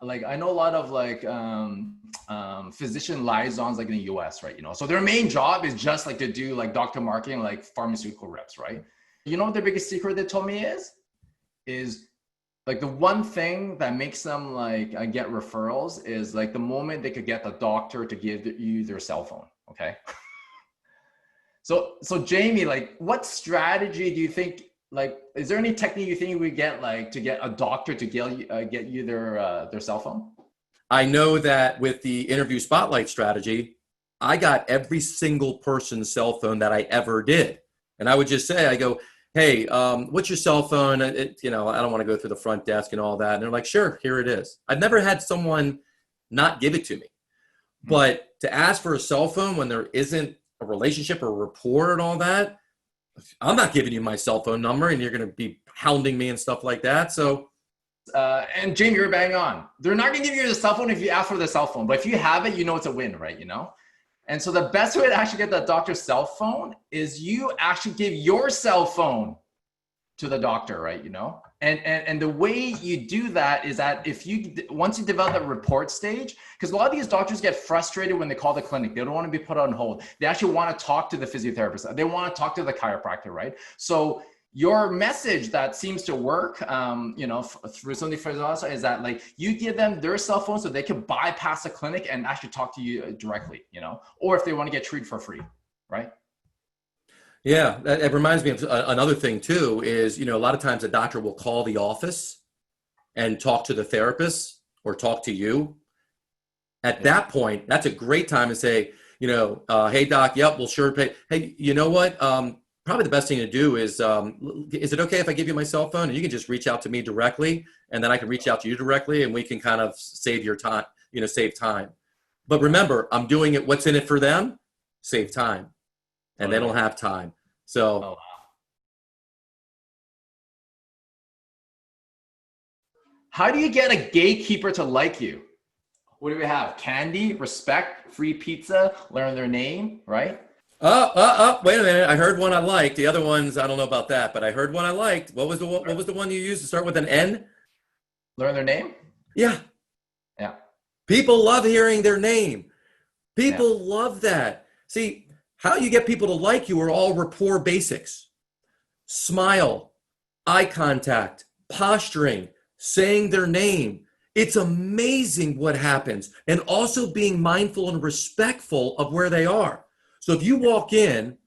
like I know a lot of like physician liaisons like in the US, right? So their main job is just like to do like doctor marketing, like pharmaceutical reps, right? You know what the biggest secret they told me is like the one thing that makes them like get referrals is like the moment they could get the doctor to give you their cell phone. Okay. So Jamie, like what strategy do you think, like, is there any technique you think we get like to get a doctor to get you their cell phone? I know that with the interview spotlight strategy, I got every single person's cell phone that I ever did. And I would just say, I go, hey, what's your cell phone? I don't want to go through the front desk and all that. And they're like, sure, here it is. I've never had someone not give it to me. But to ask for a cell phone when there isn't a relationship or rapport and all that, I'm not giving you my cell phone number and you're going to be hounding me and stuff like that. So and Jamie, you're bang on. They're not gonna give you the cell phone if you ask for the cell phone, but if you have it, it's a win, right? And so the best way to actually get the doctor's cell phone is you actually give your cell phone to the doctor, right? And the way you do that is that once you develop that report stage, because a lot of these doctors get frustrated when they call the clinic, they don't want to be put on hold. They actually want to talk to the physiotherapist. They want to talk to the chiropractor, right? So your message that seems to work, through something for us is that like you give them their cell phone so they can bypass the clinic and actually talk to you directly, or if they want to get treated for free, right? Yeah, it reminds me of another thing too, is, a lot of times a doctor will call the office and talk to the therapist or talk to you. At that point, that's a great time to say, hey doc, yep, we'll sure pay. Hey, you know what? Probably the best thing to do is it okay if I give you my cell phone and you can just reach out to me directly and then I can reach out to you directly and we can kind of save your time, save time. But remember, I'm doing it. What's in it for them? Save time. And they don't have time. So. Oh, wow. How do you get a gatekeeper to like you? What do we have? Candy, respect, free pizza, learn their name, right? Wait a minute. I heard one I liked. The other ones, I don't know about that, but I heard one I liked. What was the one you used to start with an N? Learn their name? Yeah. Yeah. People love hearing their name. People love that. See, how you get people to like you are all rapport basics. Smile, eye contact, posturing, saying their name. It's amazing what happens. And also being mindful and respectful of where they are. So if you walk in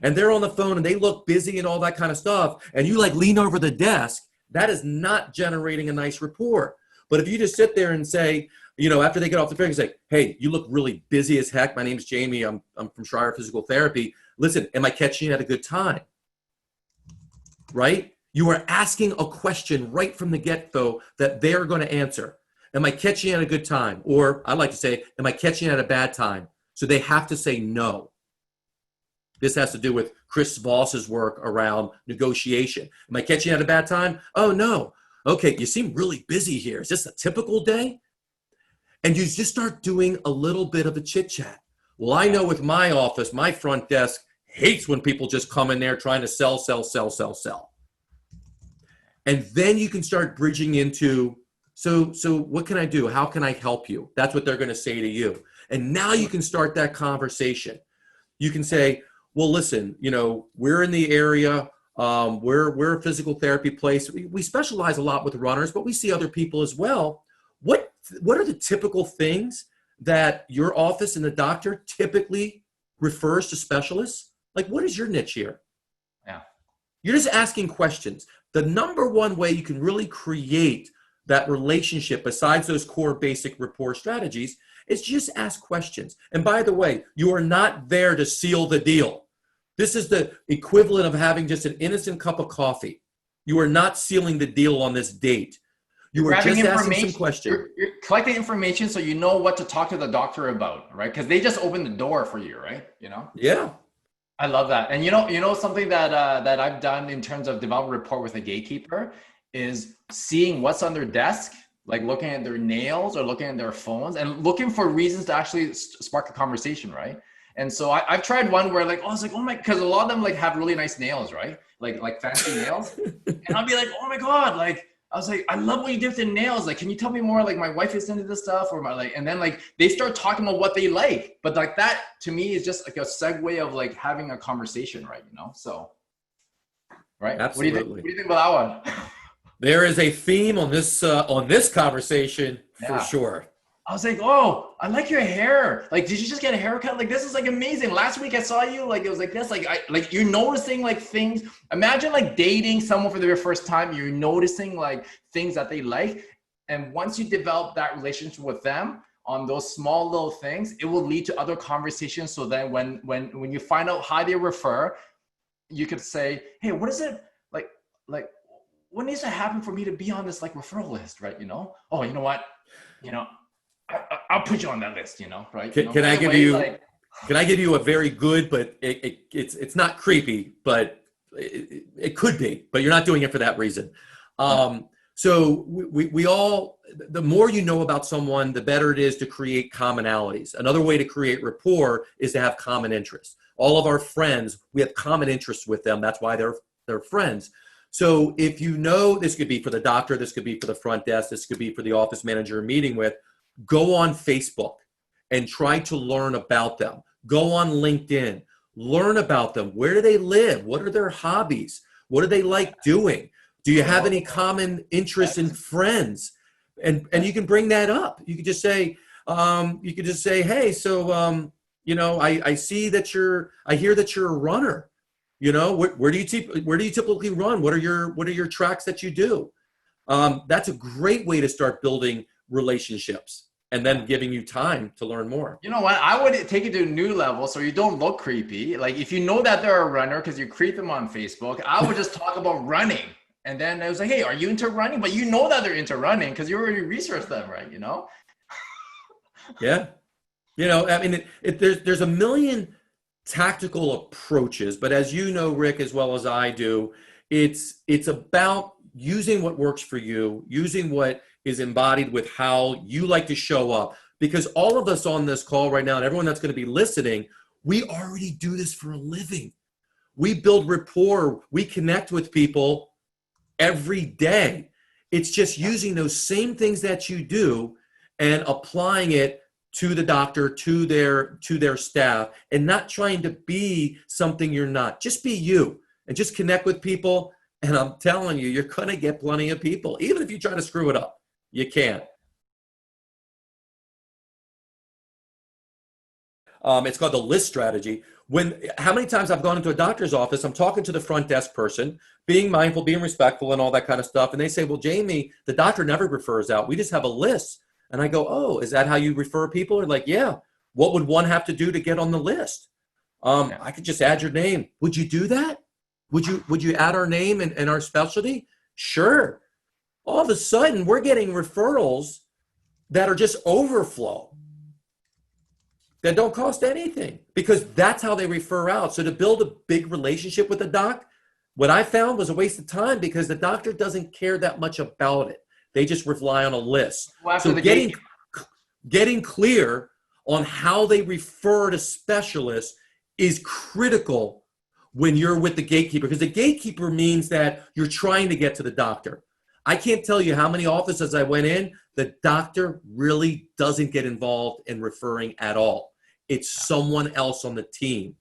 and they're on the phone and they look busy and all that kind of stuff, and you like lean over the desk, that is not generating a nice rapport. But if you just sit there and say, after they get off the phone, you say, hey, you look really busy as heck. My name's Jamie. I'm from Schreier Physical Therapy. Listen, am I catching you at a good time? Right? You are asking a question right from the get-go that they're going to answer. Am I catching you at a good time? Or I like to say, am I catching you at a bad time? So they have to say no. This has to do with Chris Voss's work around negotiation. Am I catching you at a bad time? Oh, no. Okay, you seem really busy here. Is this a typical day? And you just start doing a little bit of a chit chat. Well, I know with my office, my front desk hates when people just come in there trying to sell. And then you can start bridging into, so what can I do? How can I help you? That's what they're going to say to you. And now you can start that conversation. You can say, well, listen, we're in the area. We're a physical therapy place. We specialize a lot with runners, but we see other people as well. What are the typical things that your office and the doctor typically refers to specialists? Like, what is your niche here? Yeah. You're just asking questions. The number one way you can really create that relationship, besides those core basic rapport strategies, is just ask questions. And by the way, you are not there to seal the deal. This is the equivalent of having just an innocent cup of coffee. You are not sealing the deal on this date. You are just asking some questions. You're collecting information so you know what to talk to the doctor about, right? Because they just open the door for you, right? Yeah. I love that. And something that I've done in terms of developing rapport with a gatekeeper is seeing what's on their desk, like looking at their nails or looking at their phones and looking for reasons to actually spark a conversation, right? And so I've tried one where like, I was like, oh my, because a lot of them like have really nice nails, right? Like fancy nails. And I'll be like, oh my God, like I was like, I love what you did with the nails. Like, can you tell me more? Like, my wife is into this stuff, or my like, and then like they start talking about what they like. But like that to me is just like a segue of like having a conversation, right? You know, so right. Absolutely. What do you think about that one? There is a theme on this conversation for Yeah. sure. I was like, oh, I like your hair. Like, did you just get a haircut? Like, this is like amazing. Last week I saw you, like, it was like this. Like you're noticing like things. Imagine like dating someone for the very first time. You're noticing like things that they like. And once you develop that relationship with them on those small little things, it will lead to other conversations. So then when you find out how they refer, you could say, hey, what is it like what needs to happen for me to be on this like referral list, right? You know, oh, you know what, you know, I'll put you on that list, you know, right? Can I give you a very good, but it's not creepy, but it could be, but you're not doing it for that reason. So we all, the more you know about someone, the better it is to create commonalities. Another way to create rapport is to have common interests. All of our friends, we have common interests with them. That's why they're friends. So if you know, this could be for the doctor, this could be for the front desk, this could be for the office manager you're meeting with, go on Facebook and try to learn about them. Go on LinkedIn, learn about them. Where do they live? What are their hobbies? What do they like doing? Do you have any common interests in friends? And you can bring that up. You could just say, hey, so you know, I see that I hear that you're a runner. You know, where do you typically run? What are your tracks that you do? That's a great way to start building relationships and then giving you time to learn more. You know what? I would take it to a new level so you don't look creepy. Like if you know that they're a runner because you creep them on Facebook, I would just talk about running. And then I was like, hey, are you into running? But you know that they're into running because you already researched them, right? You know? Yeah. You know, I mean, there's a million tactical approaches, but as you know, Rick, as well as I do, it's about using what works for you, using what is embodied with how you like to show up. Because all of us on this call right now, and everyone that's going to be listening, we already do this for a living. We build rapport. We connect with people every day. It's just using those same things that you do and applying it to the doctor, to their staff, and not trying to be something you're not. Just be you and just connect with people. And I'm telling you, you're going to get plenty of people. Even if you try to screw it up, you can't. It's called the list strategy. How many times I've gone into a doctor's office, I'm talking to the front desk person, being mindful, being respectful, and all that kind of stuff. And they say, well, Jamie, the doctor never refers out. We just have a list. And I go, oh, is that how you refer people? They're like, yeah. What would one have to do to get on the list? I could just add your name. Would you do that? Would you add our name and our specialty? Sure. All of a sudden, we're getting referrals that are just overflow, that don't cost anything, because that's how they refer out. So to build a big relationship with the doc, what I found was a waste of time because the doctor doesn't care that much about it. They just rely on a list. So getting clear on how they refer to specialists is critical when you're with the gatekeeper, because the gatekeeper means that you're trying to get to the doctor. I can't tell you how many offices I went in, the doctor really doesn't get involved in referring at all. It's someone else on the team.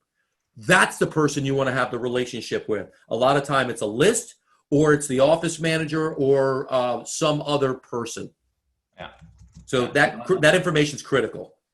That's the person you want to have the relationship with. A lot of time it's a list, or it's the office manager, or some other person. Yeah. So that information is critical.